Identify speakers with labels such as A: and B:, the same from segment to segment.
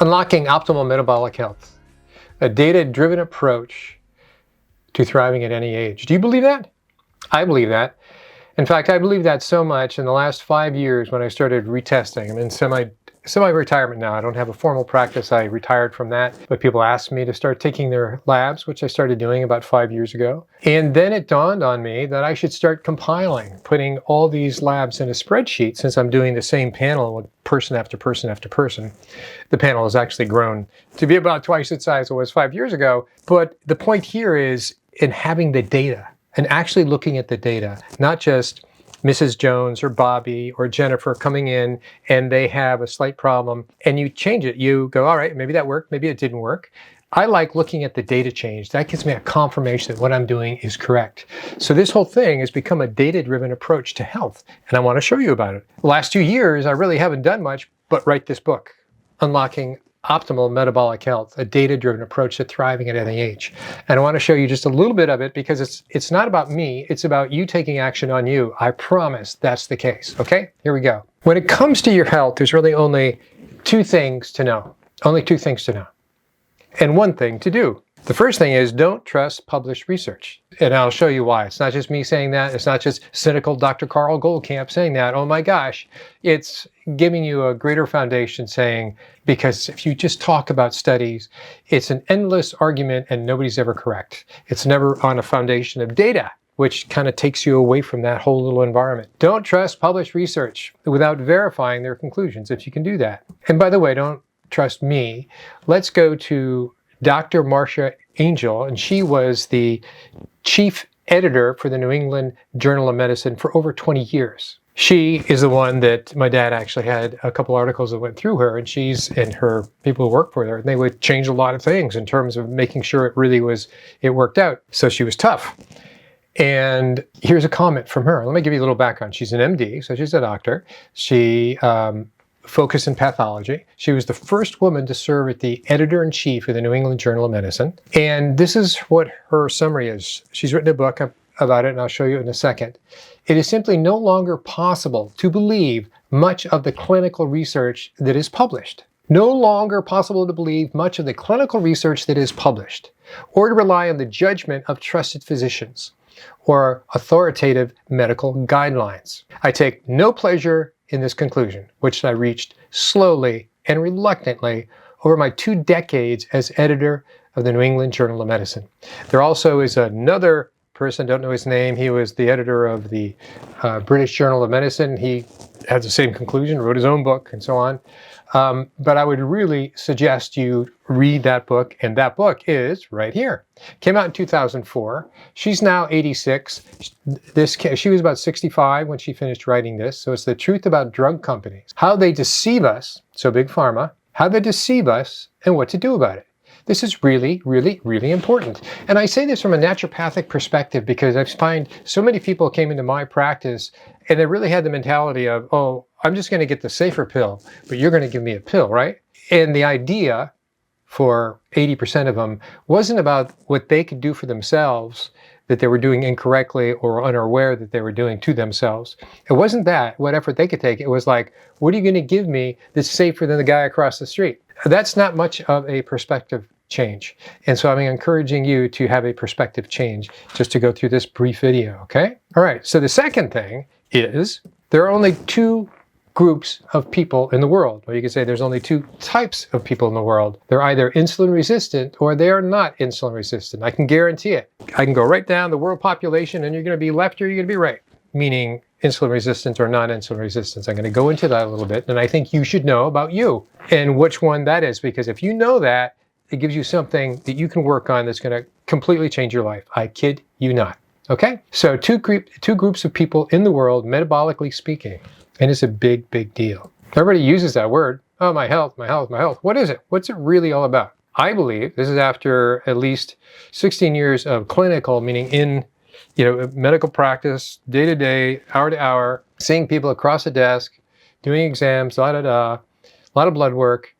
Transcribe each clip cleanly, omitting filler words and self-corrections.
A: Unlocking optimal metabolic health, a data-driven approach to thriving at any age. Do you believe that? I believe that. In fact, I believe that so much in the last 5 years when I started retesting. I'm in semi-retirement now. I don't have a formal practice. I retired from that, but people asked me to start taking their labs, which I started doing about 5 years ago. And then it dawned on me that I should start compiling, putting all these labs in a spreadsheet. Since I'm doing the same panel with person after person after person, the panel has actually grown to be about twice its size it was 5 years ago. But the point here is in having the data and actually looking at the data, not just Mrs. Jones or Bobby or Jennifer coming in and they have a slight problem and you change it. You go, all right, maybe that worked, maybe it didn't work. I like looking at the data change. That gives me a confirmation that what I'm doing is correct. So this whole thing has become a data-driven approach to health, and I want to show you about it. The last 2 years, I really haven't done much but write this book, Unlocking Optimal Metabolic Health, a data-driven approach to thriving at any age. And I want to show you just a little bit of it because it's not about me, it's about you taking action on you. I promise that's the case, okay? Here we go. When it comes to your health, there's really only two things to know. Only two things to know. And one thing to do. The first thing is don't trust published research. And I'll show you why. It's not just me saying that. It's not just cynical Dr. Carl Goldkamp saying that. Oh my gosh. It's giving you a greater foundation saying, because if you just talk about studies, it's an endless argument and nobody's ever correct. It's never on a foundation of data, which kind of takes you away from that whole little environment. Don't trust published research without verifying their conclusions if you can do that. And by the way, don't trust me. Let's go to Dr. Marcia Angel, and she was the chief editor for the New England Journal of Medicine for over 20 years. She is the one that my dad actually had a couple articles that went through her, and she's and her people who work for her, and they would change a lot of things in terms of making sure it worked out. So she was tough. And here's a comment from her. Let me give you a little background. She's an MD, so she's a doctor. She focused in pathology. She was the first woman to serve as the editor-in-chief of the New England Journal of Medicine. And this is what her summary is. She's written a book about it, and I'll show you in a second. It is simply no longer possible to believe much of the clinical research that is published. No longer possible to believe much of the clinical research that is published, or to rely on the judgment of trusted physicians or authoritative medical guidelines. I take no pleasure in this conclusion, which I reached slowly and reluctantly over my 2 decades as editor of the New England Journal of Medicine. There also is another person, don't know his name, he was the editor of the British Journal of Medicine. He had the same conclusion, wrote his own book and so on. But I would really suggest you read that book, and that book is right here. Came out in 2004. She's now 86. She was about 65 when she finished writing this. So it's the truth about drug companies, how they deceive us, so big pharma, how they deceive us, and what to do about it. This is really, really, really important. And I say this from a naturopathic perspective because I find so many people came into my practice and they really had the mentality of, oh, I'm just going to get the safer pill, but you're going to give me a pill, right? And the idea for 80% of them wasn't about what they could do for themselves that they were doing incorrectly or unaware that they were doing to themselves. It wasn't that, what effort they could take. It was like, what are you going to give me that's safer than the guy across the street? That's not much of a perspective change. And so I'm encouraging you to have a perspective change just to go through this brief video, okay? All right, so the second thing is there are only 2 groups of people in the world. Or you could say there's only 2 types of people in the world. They're either insulin resistant or they are not insulin resistant. I can guarantee it. I can go right down the world population and you're going to be left or you're going to be right, meaning insulin resistance or non-insulin resistance. I'm going to go into that a little bit, and I think you should know about you and which one that is, because if you know that, it gives you something that you can work on that's going to completely change your life. I kid you not. Okay? So 2 groups of people in the world, metabolically speaking, and it's a big, big deal. Everybody uses that word. Oh, my health, my health, my health. What is it? What's it really all about? I believe this is after at least 16 years of clinical, meaning in medical practice, day to day, hour to hour, seeing people across the desk, doing exams, a lot of blood work.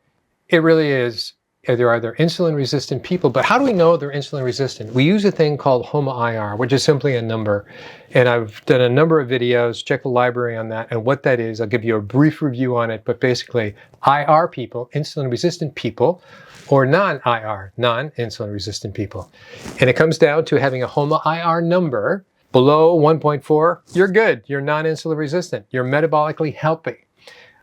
A: It really is They're either insulin resistant people, but how do we know they're insulin resistant? We use a thing called HOMA-IR, which is simply a number. And I've done a number of videos, check the library on that and what that is. I'll give you a brief review on it, but basically IR people, insulin resistant people, or non-IR, non-insulin resistant people. And it comes down to having a HOMA-IR number below 1.4, you're good. You're non-insulin resistant. You're metabolically healthy.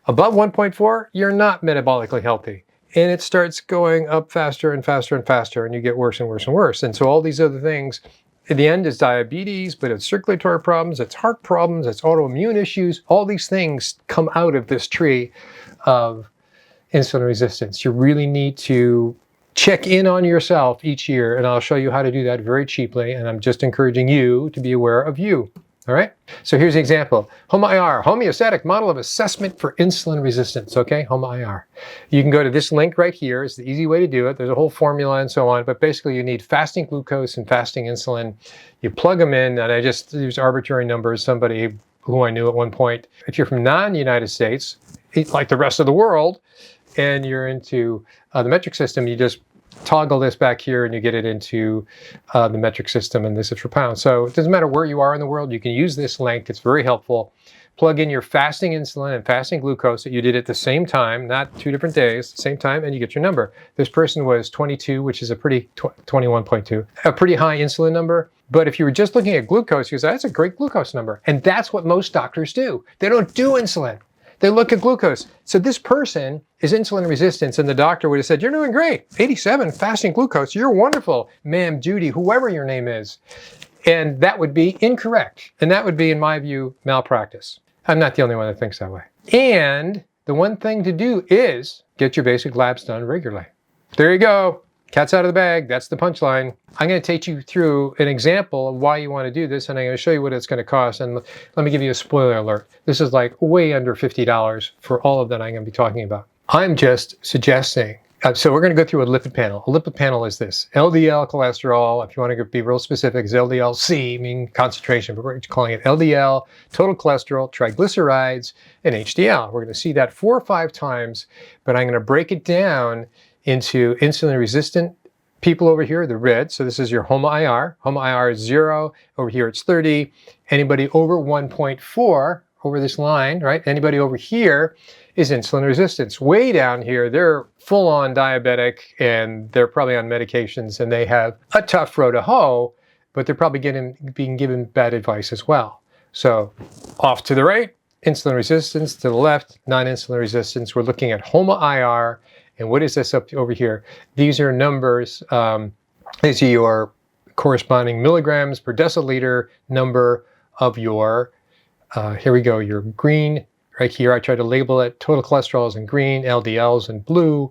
A: Above 1.4, you're not metabolically healthy. And it starts going up faster and faster and faster, and you get worse and worse and worse. And so all these other things, in the end, is diabetes, but it's circulatory problems, it's heart problems, it's autoimmune issues. All these things come out of this tree of insulin resistance. You really need to check in on yourself each year, and I'll show you how to do that very cheaply. And I'm just encouraging you to be aware of you. All right, so here's an example. HOMA-IR, homeostatic model of assessment for insulin resistance, okay? HOMA-IR. You can go to this link right here. It's the easy way to do it. There's a whole formula and so on, but basically you need fasting glucose and fasting insulin. You plug them in, and I just use arbitrary numbers. Somebody who I knew at one point, if you're from non-United States, like the rest of the world, and you're into the metric system, you just toggle this back here and you get it into the metric system, and this is for pounds. So it doesn't matter where you are in the world, you can use this link. It's very helpful. Plug in your fasting insulin and fasting glucose that you did at the same time, not 2 different days, same time, and you get your number. This person was 22, which is a pretty, 21.2, a pretty high insulin number. But if you were just looking at glucose, you say, that's a great glucose number. And that's what most doctors do. They don't do insulin. They look at glucose. So this person is insulin resistant, and the doctor would have said, you're doing great. 87, fasting glucose, you're wonderful. Ma'am, Judy, whoever your name is. And that would be incorrect. And that would be, in my view, malpractice. I'm not the only one that thinks that way. And the one thing to do is get your basic labs done regularly. There you go. Cat's out of the bag. That's the punchline. I'm going to take you through an example of why you want to do this, and I'm going to show you what it's going to cost. And let me give you a spoiler alert. This is like way under $50 for all of that I'm going to be talking about. I'm just suggesting. So we're going to go through a lipid panel. A lipid panel is this. LDL cholesterol, if you want to be real specific, is LDL-C, meaning concentration, but we're calling it LDL, total cholesterol, triglycerides, and HDL. We're going to see that 4 or 5 times, but I'm going to break it down into insulin resistant people over here, the red. So this is your HOMA-IR. HOMA-IR is 0. Over here it's 30. Anybody over 1.4 over this line, right? Anybody over here is insulin resistance. Way down here, they're full-on diabetic, and they're probably on medications, and they have a tough row to hoe, but they're probably being given bad advice as well. So off to the right, insulin resistance. To the left, non-insulin resistance. We're looking at HOMA-IR. And what is this up over here? These are numbers. These are your corresponding milligrams per deciliter number of your, here we go, your green right here. I try to label it. Total cholesterol is in green, LDL is in blue,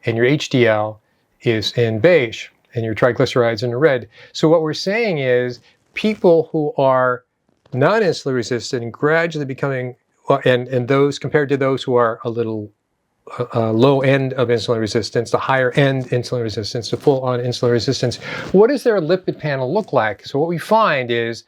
A: and your HDL is in beige, and your triglycerides in red. So what we're saying is people who are non-insulin resistant and gradually becoming, and those compared to those who are a little low end of insulin resistance, the higher end insulin resistance, the full on insulin resistance. What does their lipid panel look like? So what we find is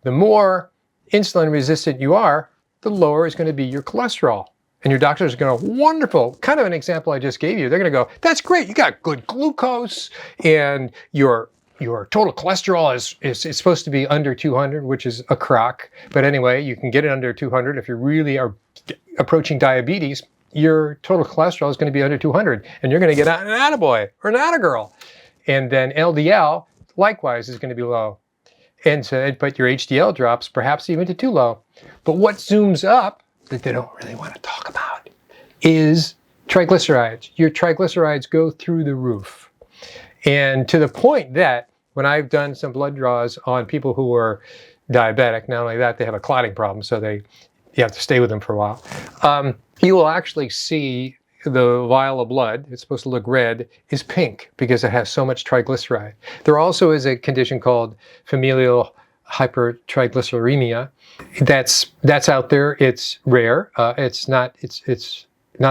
A: the more insulin resistant you are, the lower is going to be your cholesterol. And your doctors are going to go, wonderful. Kind of an example I just gave you. They're going to go, that's great. You got good glucose, and your total cholesterol is supposed to be under 200, which is a crock. But anyway, you can get it under 200 if you really are approaching diabetes. Your total cholesterol is going to be under 200, and you're going to get an attaboy or an attagirl. And then LDL, likewise, is going to be low. And so, but your HDL drops perhaps even to too low. But what zooms up that they don't really want to talk about is triglycerides. Your triglycerides go through the roof. And to the point that when I've done some blood draws on people who are diabetic, not only that, they have a clotting problem, so you have to stay with them for a while. You will actually see the vial of blood, it's supposed to look red, is pink because it has so much triglyceride. There also is a condition called familial hypertriglyceridemia. That's out there. It's rare. It's not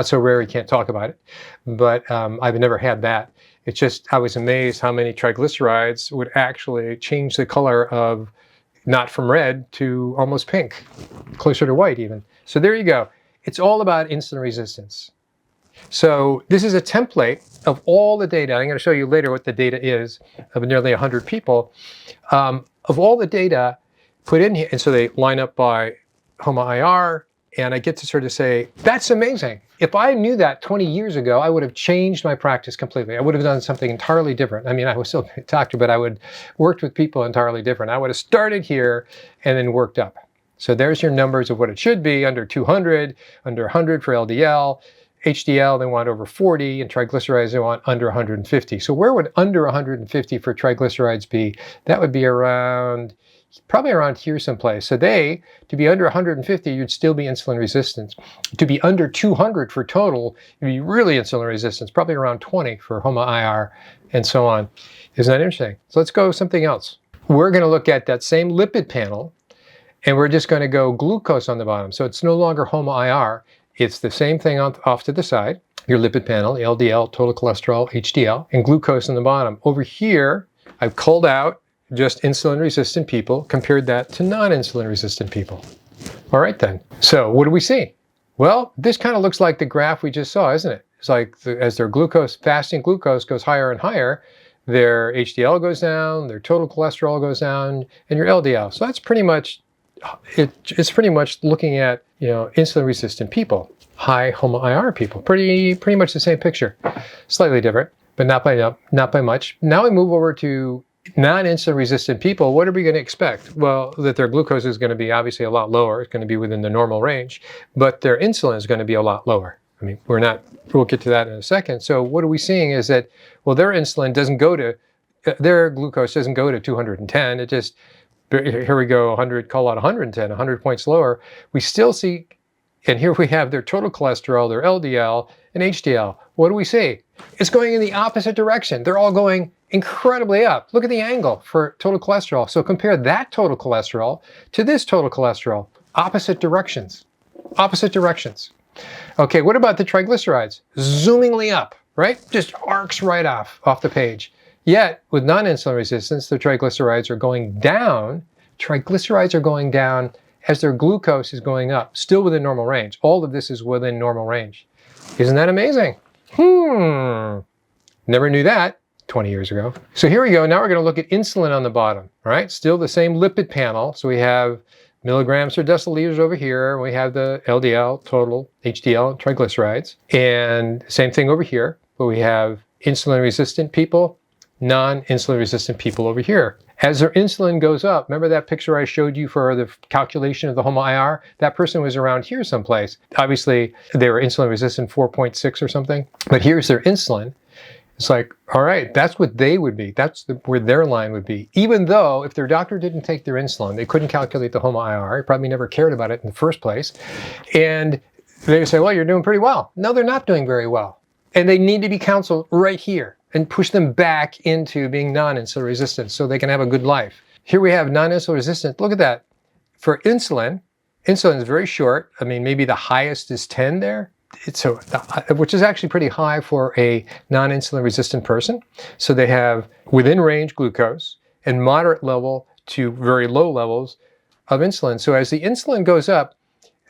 A: so rare you can't talk about it. But I've never had that. It's just I was amazed how many triglycerides would actually change the color of not from red to almost pink, closer to white even. So there you go. It's all about insulin resistance. So this is a template of all the data. I'm going to show you later what the data is of nearly 100 people, of all the data put in here. And so they line up by HOMA-IR, and I get to sort of say, that's amazing. If I knew that 20 years ago, I would have changed my practice completely. I would have done something entirely different. I mean, I was still a doctor, but I would have worked with people entirely different. I would have started here and then worked up. So there's your numbers of what it should be: under 200, under 100 for LDL. HDL, they want over 40, and triglycerides, they want under 150. So where would under 150 for triglycerides be? That would be around, probably around here someplace. So to be under 150, you'd still be insulin resistant. To be under 200 for total, you'd be really insulin resistant, probably around 20 for HOMA-IR, and so on. Isn't that interesting? So let's go something else. We're going to look at that same lipid panel, and we're just going to go glucose on the bottom. So it's no longer HOMA-IR. It's the same thing off to the side, your lipid panel, LDL, total cholesterol, HDL, and glucose on the bottom. Over here, I've culled out just insulin-resistant people, compared that to non-insulin-resistant people. All right then. So what do we see? Well, this kind of looks like the graph we just saw, isn't it? It's like as their fasting glucose goes higher and higher, their HDL goes down, their total cholesterol goes down, and your LDL. So that's pretty much it's pretty much looking at, insulin-resistant people, high HOMA-IR people. Pretty much the same picture, slightly different, but not by much. Now we move over to non-insulin-resistant people. What are we going to expect? Well, that their glucose is going to be obviously a lot lower. It's going to be within the normal range, but their insulin is going to be a lot lower. I mean, we'll get to that in a second. So what are we seeing is that, well, their glucose doesn't go to 210. It just, here we go, 100, call it 110, 100 points lower. We still see, and here we have their total cholesterol, their LDL, and HDL. What do we see? It's going in the opposite direction. They're all going incredibly up. Look at the angle for total cholesterol. So compare that total cholesterol to this total cholesterol. Opposite directions. Opposite directions. Okay, what about the triglycerides? Zoomingly up, right? Just arcs right off the page. Yet, with non-insulin resistance, the triglycerides are going down. Triglycerides are going down as their glucose is going up, still within normal range. All of this is within normal range. Isn't that amazing? Never knew that 20 years ago. So here we go. Now we're going to look at insulin on the bottom, all right? Still the same lipid panel. So we have milligrams or deciliters over here. We have the LDL, total, HDL, triglycerides. And same thing over here, but we have insulin-resistant people, non-insulin resistant people over here. As their insulin goes up, remember that picture I showed you for the calculation of the HOMA-IR? That person was around here someplace. Obviously, they were insulin resistant 4.6 or something, but here's their insulin. It's like, all right, that's what they would be. That's where their line would be. Even though if their doctor didn't take their insulin, they couldn't calculate the HOMA-IR. They probably never cared about it in the first place. And they would say, well, you're doing pretty well. No, they're not doing very well. And they need to be counseled right here and push them back into being non-insulin resistant so they can have a good life. Here we have non-insulin resistant. Look at that. For insulin is very short. I mean, maybe the highest is 10 there. Which is actually pretty high for a non-insulin resistant person. So they have within range glucose and moderate level to very low levels of insulin. So as the insulin goes up,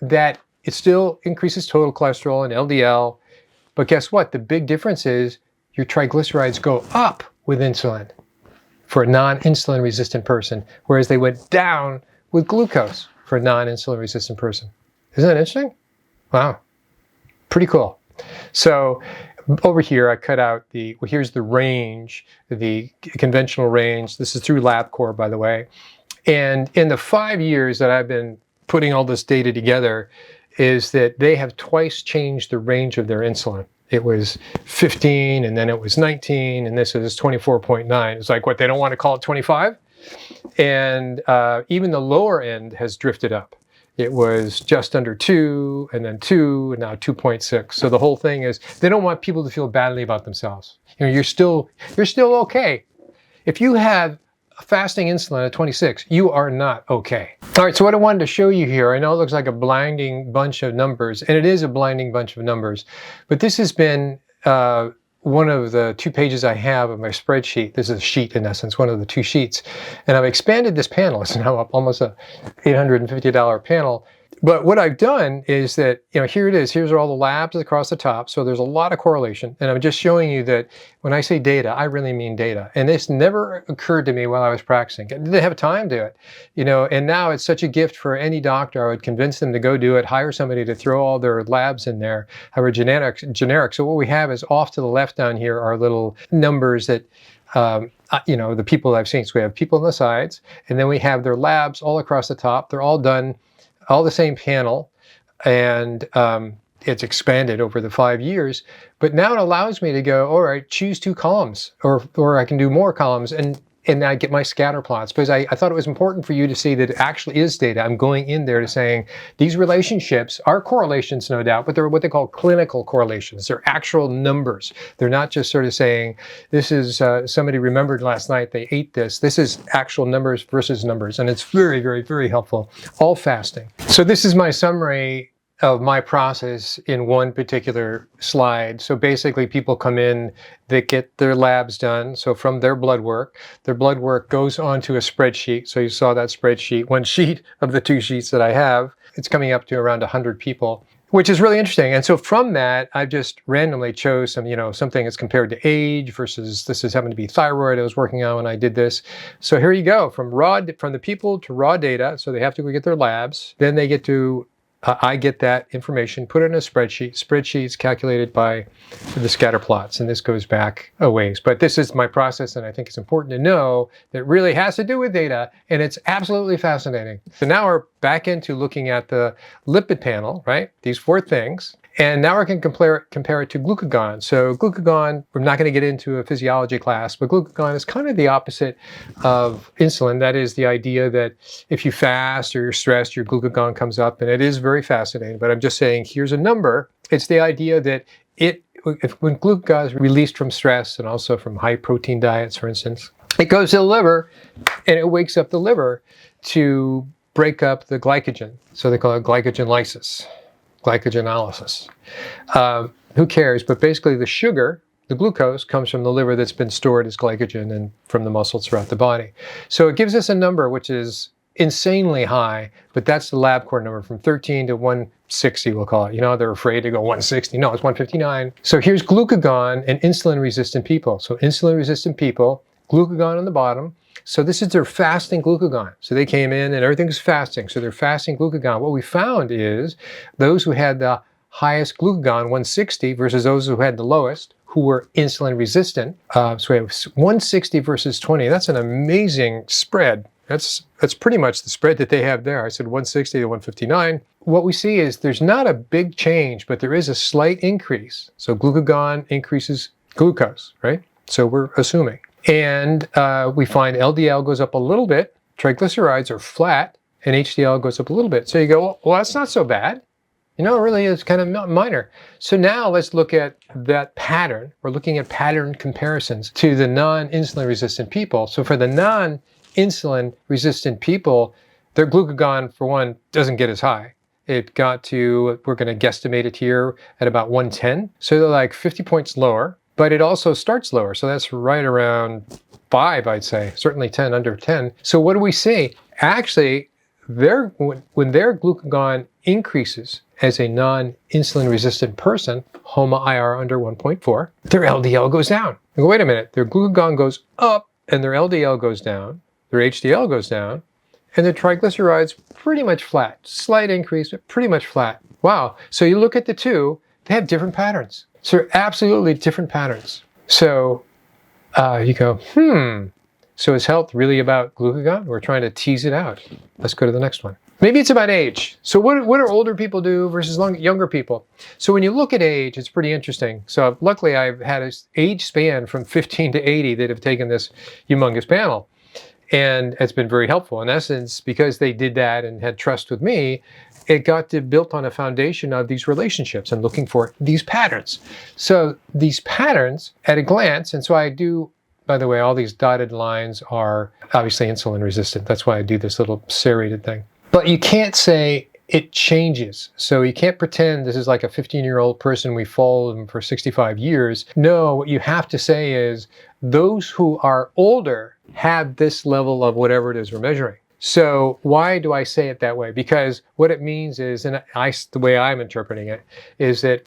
A: that it still increases total cholesterol and LDL. But guess what? The big difference is your triglycerides go up with insulin for a non-insulin resistant person, whereas they went down with glucose for a non-insulin resistant person. Isn't that interesting? Wow. Pretty cool. So over here, I cut out here's the range, the conventional range. This is through LabCorp, by the way. And in the 5 years that I've been putting all this data together, is that they have twice changed the range of their insulin. It was 15, and then it was 19, and this is 24.9. It's like, what, they don't want to call it 25? And even the lower end has drifted up. It was just under 2, and then 2, and now 2.6. So the whole thing is they don't want people to feel badly about themselves. You're still okay. If you have fasting insulin at 26, you are not okay. All right, so what I wanted to show you here, I know it looks like a blinding bunch of numbers, and it is a blinding bunch of numbers, but this has been one of the 2 pages I have of my spreadsheet. This is a sheet, in essence, one of the 2 sheets. And I've expanded this panel. It's now up almost a $850 panel But what I've done is that, here it is. Here's all the labs across the top. So there's a lot of correlation. And I'm just showing you that when I say data, I really mean data. And this never occurred to me while I was practicing. I didn't have time to do it, and now it's such a gift for any doctor. I would convince them to go do it, hire somebody to throw all their labs in there, have a generic. So what we have is off to the left down here are little numbers that, the people I've seen. So we have people on the sides, and then we have their labs all across the top. They're all done, all the same panel, and it's expanded over the 5 years. But now it allows me to go, all right, choose 2 columns, or I can do more columns, and I get my scatter plots, because I thought it was important for you to see that it actually is data. I'm going in there to saying these relationships are correlations, no doubt, but they're what they call clinical correlations. They're actual numbers. They're not just sort of saying, this is somebody remembered last night they ate this. This is actual numbers versus numbers, and it's very, very, very helpful. All fasting. So this is my summary of my process in one particular slide. So basically people come in, they get their labs done. So from their blood work goes onto a spreadsheet. So you saw that spreadsheet, one sheet of the 2 sheets that I have. It's coming up to around 100 people, which is really interesting. And so from that, I just randomly chose something that's compared to age versus, this is happened to be thyroid I was working on when I did this. So here you go, from the people to raw data. So they have to go get their labs. Then they get to I get that information, put it in a spreadsheet. Spreadsheet's calculated by the scatter plots, and this goes back a ways. But this is my process, and I think it's important to know that it really has to do with data, and it's absolutely fascinating. So now we're back into looking at the lipid panel, right? These 4 things. And now we can compare it to glucagon. So glucagon, we're not going to get into a physiology class, but glucagon is kind of the opposite of insulin. That is the idea that if you fast or you're stressed, your glucagon comes up, and it is very fascinating. But I'm just saying, here's a number. It's the idea that when glucagon is released from stress and also from high protein diets, for instance, it goes to the liver, and it wakes up the liver to break up the glycogen. So they call it glycogen lysis. Glycogenolysis. Who cares? But basically the sugar, the glucose, comes from the liver that's been stored as glycogen and from the muscles throughout the body. So it gives us a number which is insanely high, but that's the LabCorp number, from 13 to 160, we'll call it. They're afraid to go 160. No, it's 159. So here's glucagon in insulin-resistant people. So insulin-resistant people, glucagon on the bottom. So this is their fasting glucagon. So they came in and everything's fasting. So they're fasting glucagon. What we found is those who had the highest glucagon, 160, versus those who had the lowest, who were insulin resistant. So we have 160 versus 20. That's an amazing spread. That's pretty much the spread that they have there. I said 160 to 159. What we see is there's not a big change, but there is a slight increase. So glucagon increases glucose, right? So we're assuming. And we find LDL goes up a little bit, triglycerides are flat, and HDL goes up a little bit. So you go, well, that's not so bad. It really is kind of minor. So now let's look at that pattern. We're looking at pattern comparisons to the non-insulin resistant people. So for the non-insulin resistant people, their glucagon, for one, doesn't get as high. It got to, we're going to guesstimate it here at about 110. So they're like 50 points lower. But it also starts lower, so that's right around 5, I'd say, certainly 10, under 10. So what do we see? Actually, when their glucagon increases as a non-insulin resistant person, HOMA-IR under 1.4, their LDL goes down. You go, wait a minute, their glucagon goes up and their LDL goes down, their HDL goes down, and their triglycerides pretty much flat. Slight increase, but pretty much flat. Wow, so you look at the 2, they have different patterns. So they're absolutely different patterns. So you go, so is health really about glucagon? We're trying to tease it out. Let's go to the next one. Maybe it's about age. So what do older people do versus younger people? So when you look at age, it's pretty interesting. So luckily I've had an age span from 15 to 80 that have taken this humongous panel. And it's been very helpful. In essence, because they did that and had trust with me, it got built on a foundation of these relationships and looking for these patterns. So these patterns at a glance, and so I do, by the way, all these dotted lines are obviously insulin resistant. That's why I do this little serrated thing. But you can't say it changes. So you can't pretend this is like a 15-year-old person, we followed them for 65 years. No, what you have to say is those who are older have this level of whatever it is we're measuring. So why do I say it that way? Because what it means is, and the way I'm interpreting it, is that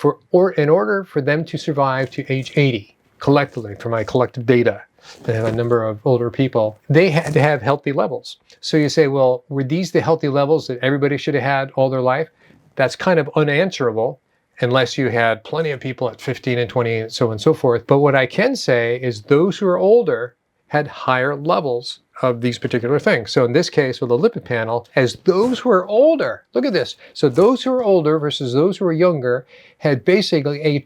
A: in order for them to survive to age 80, collectively, for my collective data, they have a number of older people, they had to have healthy levels. So you say, well, were these the healthy levels that everybody should have had all their life? That's kind of unanswerable, unless you had plenty of people at 15 and 20 and so on and so forth. But what I can say is those who are older had higher levels of these particular things. So in this case, with a lipid panel, as those who are older, look at this. So those who are older versus those who are younger had basically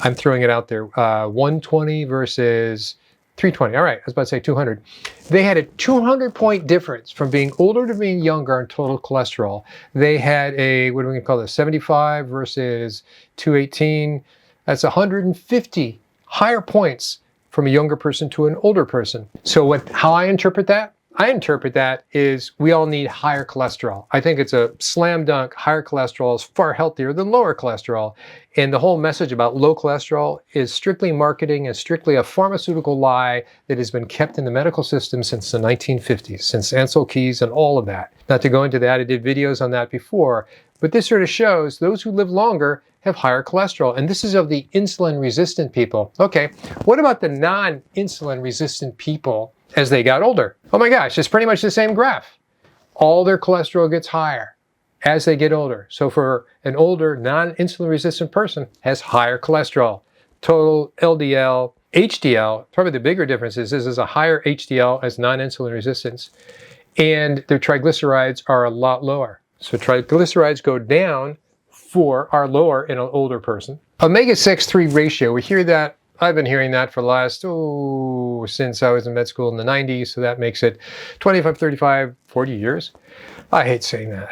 A: I'm throwing it out there, 120 versus 320. All right, I was about to say 200. They had a 200-point difference from being older to being younger on total cholesterol. They had a, what do we call this, 75 versus 218. That's 150 higher points from a younger person to an older person. So how I interpret that? I interpret that is we all need higher cholesterol. I think it's a slam dunk. Higher cholesterol is far healthier than lower cholesterol. And the whole message about low cholesterol is strictly marketing and strictly a pharmaceutical lie that has been kept in the medical system since the 1950s, since Ansel Keys and all of that. Not to go into that, I did videos on that before, but this sort of shows those who live longer have higher cholesterol. And this is of the insulin resistant people. Okay, what about the non-insulin resistant people as they got older? Oh my gosh, it's pretty much the same graph. All their cholesterol gets higher as they get older. So for an older non-insulin resistant person has higher cholesterol. Total LDL, HDL, probably the bigger difference is this is a higher HDL as non-insulin resistance, and their triglycerides are a lot lower. So triglycerides go down are lower in an older person. Omega-6-3 ratio, we hear that. I've been hearing that for the last, since I was in med school in the 90s, so that makes it 25, 35, 40 years. I hate saying that.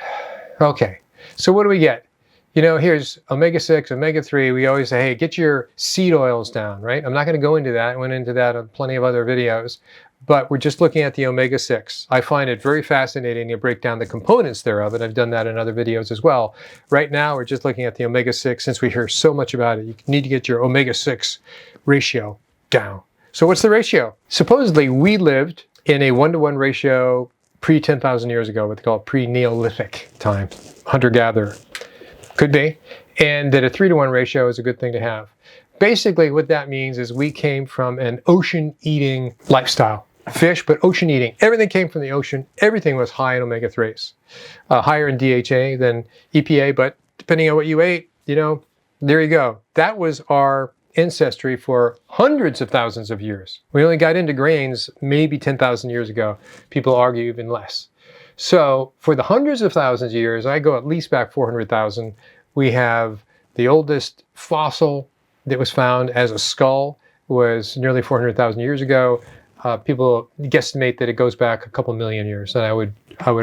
A: Okay, so what do we get? You know, here's omega-6, omega-3. We always say, hey, get your seed oils down, right? I'm not going to go into that. I went into that on plenty of other videos. But we're just looking at the omega-6. I find it very fascinating to break down the components thereof, and I've done that in other videos as well. Right now, we're just looking at the omega-6. Since we hear so much about it, you need to get your omega-6 ratio down. So what's the ratio? Supposedly, we lived in a 1-to-1 ratio pre-10,000 years ago, what they call pre-Neolithic time, hunter-gatherer. Could be. And that a 3-to-1 ratio is a good thing to have. Basically, what that means is we came from an ocean-eating lifestyle. Fish, but ocean eating. Everything came from the ocean. Everything was high in omega-3s. Higher in DHA than EPA, but depending on what you ate, you know, there you go. That was our ancestry for hundreds of thousands of years. We only got into grains maybe 10,000 years ago. People argue even less. So for the hundreds of thousands of years, I go at least back 400,000, we have the oldest fossil that was found as a skull was nearly 400,000 years ago. People guesstimate that it goes back a couple million years, and I would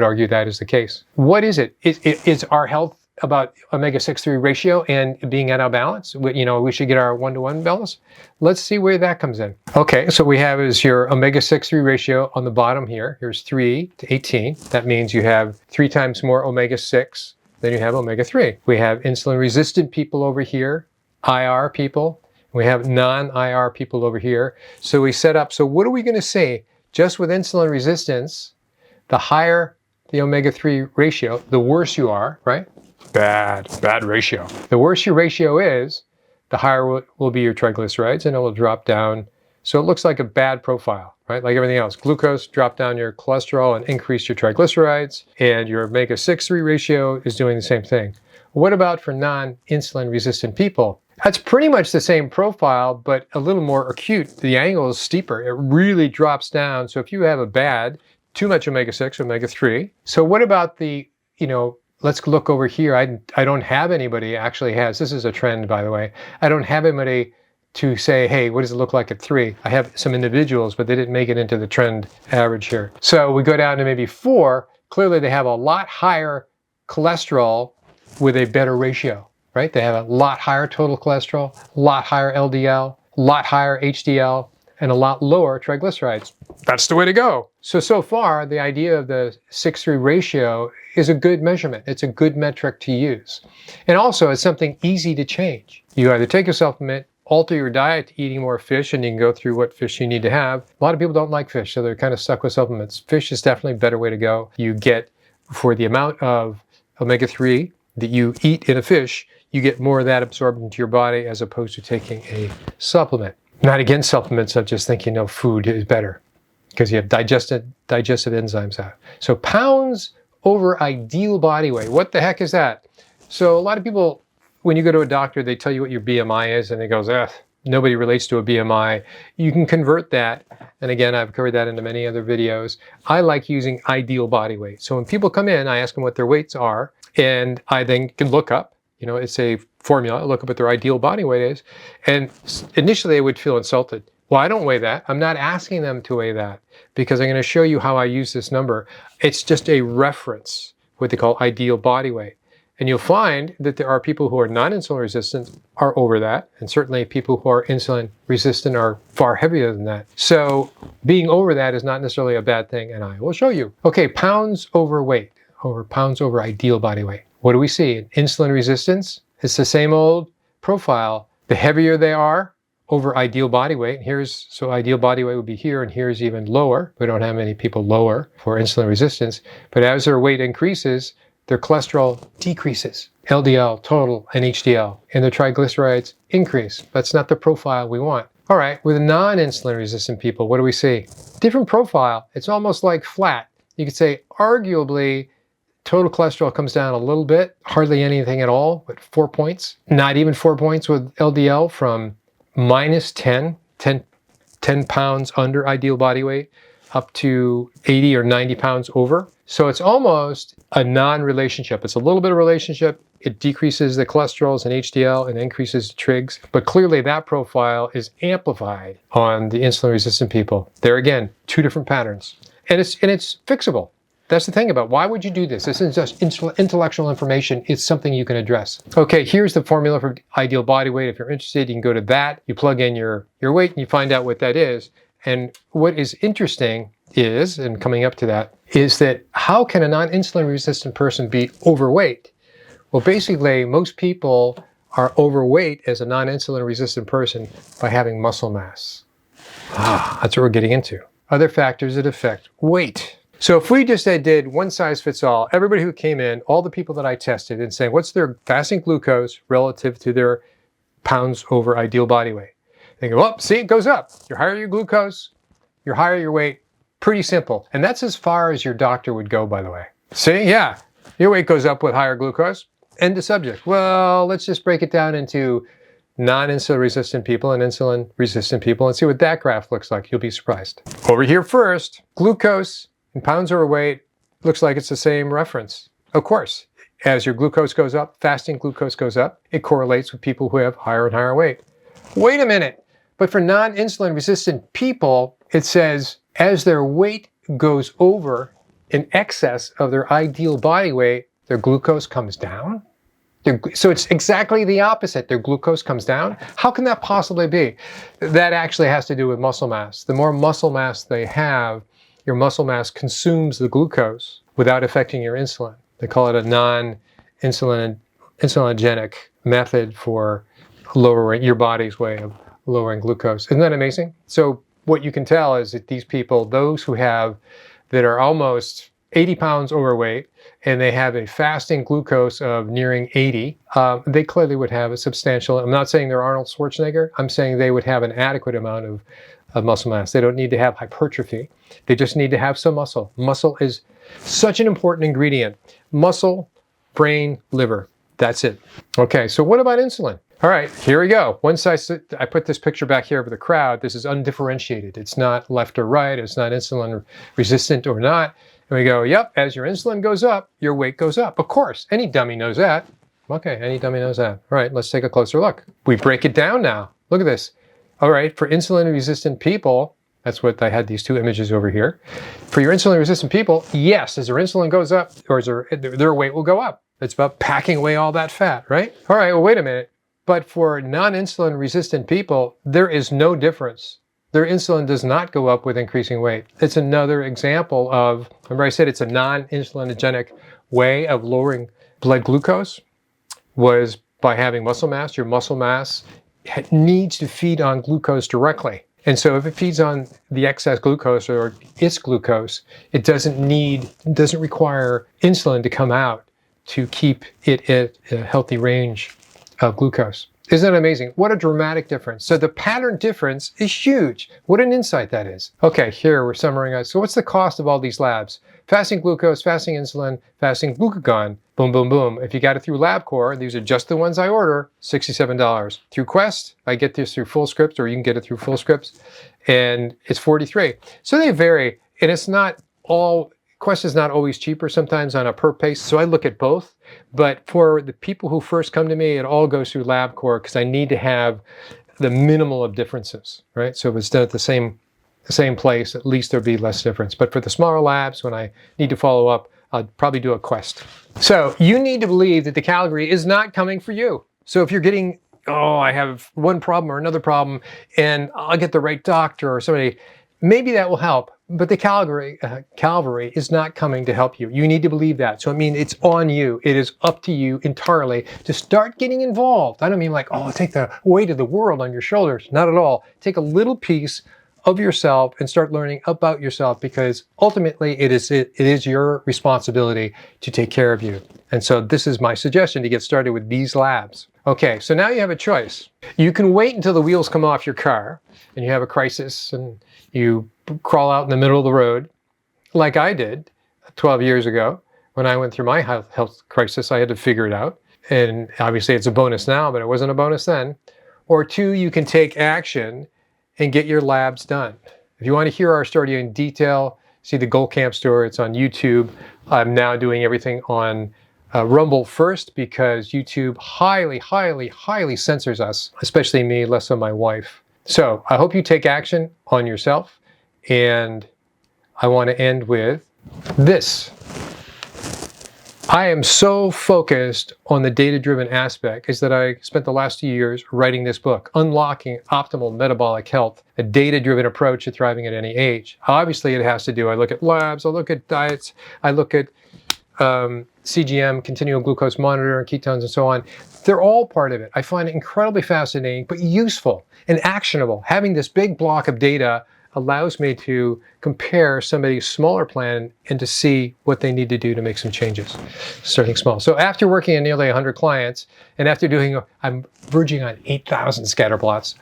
A: argue that is the case. What is it? Is our health about omega-6-3 ratio and being out of balance? You know, we should get our 1-to-1 balance. Let's see where that comes in. Okay, so we have is your omega-6-3 ratio on the bottom here. Here's 3 to 18. That means you have 3 times more omega-6 than you have omega-3. We have insulin-resistant people over here, IR people. We have non-IR people over here. So we set up, so what are we going to say? Just with insulin resistance, the higher the omega-3 ratio, the worse you are, right? Bad ratio. The worse your ratio is, the higher will be your triglycerides, and it will drop down. So it looks like a bad profile, right? Like everything else. Glucose, drop down your cholesterol and increase your triglycerides, and your omega-6-3 ratio is doing the same thing. What about for non-insulin resistant people? That's pretty much the same profile, but a little more acute. The angle is steeper. It really drops down. So if you have too much omega-6, omega-3. So what about the, you know, let's look over here. I don't have anybody actually has, this is a trend by the way, I don't have anybody to say, hey, what does it look like at 3? I have some individuals, but they didn't make it into the trend average here. So we go down to maybe 4. Clearly they have a lot higher cholesterol with a better ratio, right? They have a lot higher total cholesterol, a lot higher LDL, a lot higher HDL, and a lot lower triglycerides. That's the way to go. So far, the idea of the 6-3 ratio is a good measurement. It's a good metric to use. And also, it's something easy to change. You either take a supplement alter your diet to eating more fish, and you can go through what fish you need to have. A lot of people don't like fish, so they're kind of stuck with supplements. Fish is definitely a better way to go. You get, for the amount of omega-3 that you eat in a fish, you get more of that absorbed into your body as opposed to taking a supplement. Not against supplements, I'm just thinking, no, food is better because you have digestive enzymes out. So pounds over ideal body weight. What the heck is that? So a lot of people, when you go to a doctor, they tell you what your BMI is, and it goes, nobody relates to a BMI. You can convert that, and again, I've covered that into many other videos. I like using ideal body weight. So when people come in, I ask them what their weights are, and I then can look up, it's a formula, look up what their ideal body weight is, and initially they would feel insulted. Well, I don't weigh that. I'm not asking them to weigh that because I'm going to show you how I use this number. It's just a reference, what they call ideal body weight. And you'll find that there are people who are non-insulin resistant are over that, and certainly people who are insulin resistant are far heavier than that. So being over that is not necessarily a bad thing, and I will show you. Okay, pounds over weight, or pounds over ideal body weight. What do we see? Insulin resistance, it's the same old profile. The heavier they are over ideal body weight, so ideal body weight would be here, and here's even lower. We don't have many people lower for insulin resistance, but as their weight increases, their cholesterol decreases, LDL, total, and HDL, and their triglycerides increase. That's not the profile we want. All right, with non-insulin resistant people, what do we see? Different profile. It's almost like flat. You could say arguably total cholesterol comes down a little bit, hardly anything at all, but 4 points. Not even 4 points with LDL from minus 10 pounds under ideal body weight up to 80 or 90 pounds over. So it's almost a non-relationship. It's a little bit of relationship. It decreases the cholesterols and HDL and increases the trigs. But clearly that profile is amplified on the insulin-resistant people. There again, two different patterns. And it's fixable. That's the thing about why would you do this? This isn't just intellectual information. It's something you can address. Okay, here's the formula for ideal body weight. If you're interested, you can go to that. You plug in your weight and you find out what that is. And what is interesting is, and coming up to that, is that how can a non-insulin resistant person be overweight? Well, basically, most people are overweight as a non-insulin resistant person by having muscle mass. That's what we're getting into. Other factors that affect weight. So if we just did one size fits all, everybody who came in, all the people that I tested and saying, what's their fasting glucose relative to their pounds over ideal body weight? They go, oh, see, it goes up. Your higher your glucose, your higher your weight. Pretty simple. And that's as far as your doctor would go, by the way. See, yeah, your weight goes up with higher glucose. End of subject. Well, let's just break it down into non-insulin resistant people and insulin resistant people and see what that graph looks like. You'll be surprised. Over here first, glucose in pounds over weight looks like it's the same reference. Of course, as your glucose goes up, fasting glucose goes up, it correlates with people who have higher and higher weight. Wait a minute. But for non-insulin resistant people, it says as their weight goes over in excess of their ideal body weight, their glucose comes down. So it's exactly the opposite. Their glucose comes down. How can that possibly be? That actually has to do with muscle mass. The more muscle mass they have, your muscle mass consumes the glucose without affecting your insulin. They call it a non-insulinogenic method for lowering your body's way of lowering glucose. Isn't that amazing? So what you can tell is that these people, those who have, that are almost 80 pounds overweight, and they have a fasting glucose of nearing 80, they clearly would have a substantial, I'm not saying they're Arnold Schwarzenegger, I'm saying they would have an adequate amount of muscle mass. They don't need to have hypertrophy. They just need to have some muscle. Muscle is such an important ingredient. Muscle, brain, liver. That's it. Okay, so what about insulin? All right, here we go. Once I put this picture back here of the crowd, this is undifferentiated. It's not left or right. It's not insulin resistant or not. And we go, yep, as your insulin goes up, your weight goes up. Of course, any dummy knows that. Okay, any dummy knows that. All right, let's take a closer look. We break it down now. Look at this. All right, for insulin resistant people, that's what I had these two images over here. For your insulin resistant people, yes, as their insulin goes up, or their weight will go up. It's about packing away all that fat, right? All right, well, wait a minute. But for non-insulin resistant people, there is no difference. Their insulin does not go up with increasing weight. It's another example of, remember I said it's a non-insulinogenic way of lowering blood glucose, was by having muscle mass. Your muscle mass needs to feed on glucose directly. And so if it feeds on the excess glucose or its glucose, it doesn't require insulin to come out to keep it at a healthy range of glucose. Isn't that amazing? What a dramatic difference. So the pattern difference is huge. What an insight that is. Okay, here we're summarizing. So what's the cost of all these labs? Fasting glucose, fasting insulin, fasting glucagon. Boom, boom, boom. If you got it through LabCorp, these are just the ones I order, $67. Through Quest, I get this through FullScript, or you can get it through FullScript, and it's $43. So they vary, and it's not all, Quest is not always cheaper, sometimes on a per pace, so I look at both. But for the people who first come to me, it all goes through LabCorp because I need to have the minimal of differences, right? So if it's done at the same place, at least there'll be less difference. But for the smaller labs, when I need to follow up, I'll probably do a Quest. So you need to believe that the Calgary is not coming for you. So if you're getting, oh, I have one problem or another problem, and I'll get the right doctor or somebody, maybe that will help. But the Calvary is not coming to help you. You need to believe that. So I mean, it's on you. It is up to you entirely to start getting involved. I don't mean like, oh, take the weight of the world on your shoulders. Not at all. Take a little piece of yourself and start learning about yourself, because ultimately it is your responsibility to take care of you. And so this is my suggestion to get started with these labs. Okay, so now you have a choice. You can wait until the wheels come off your car and you have a crisis and you crawl out in the middle of the road, like I did 12 years ago when I went through my health crisis. I had to figure it out. And obviously it's a bonus now, but it wasn't a bonus then. Or two, you can take action and get your labs done. If you want to hear our story in detail, see the Gold Camp story, it's on YouTube. I'm now doing everything on Rumble first because YouTube highly censors us, especially me, less so my wife. So I hope you take action on yourself. And I want to end with this. I am so focused on the data-driven aspect is that I spent the last 2 years writing this book, Unlocking Optimal Metabolic Health, a data-driven approach to thriving at any age. Obviously, it has to do, I look at labs, I look at diets, I look at CGM, continual glucose monitor, ketones, and so on. They're all part of it. I find it incredibly fascinating, but useful and actionable. Having this big block of data allows me to compare somebody's smaller plan and to see what they need to do to make some changes, starting small. So after working on nearly 100 clients, and after doing, I'm verging on 8,000 scatter plots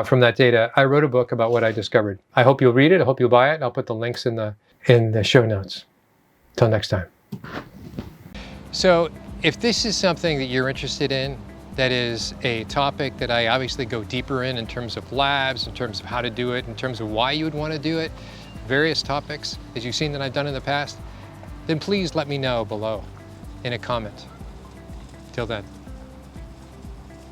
A: from that data, I wrote a book about what I discovered. I hope you'll read it. I hope you'll buy it. I'll put the links in the show notes. Till next time. So if this is something that you're interested in, that is a topic that I obviously go deeper in terms of labs, in terms of how to do it, in terms of why you would want to do it, various topics, as you've seen that I've done in the past, then please let me know below in a comment. Till then.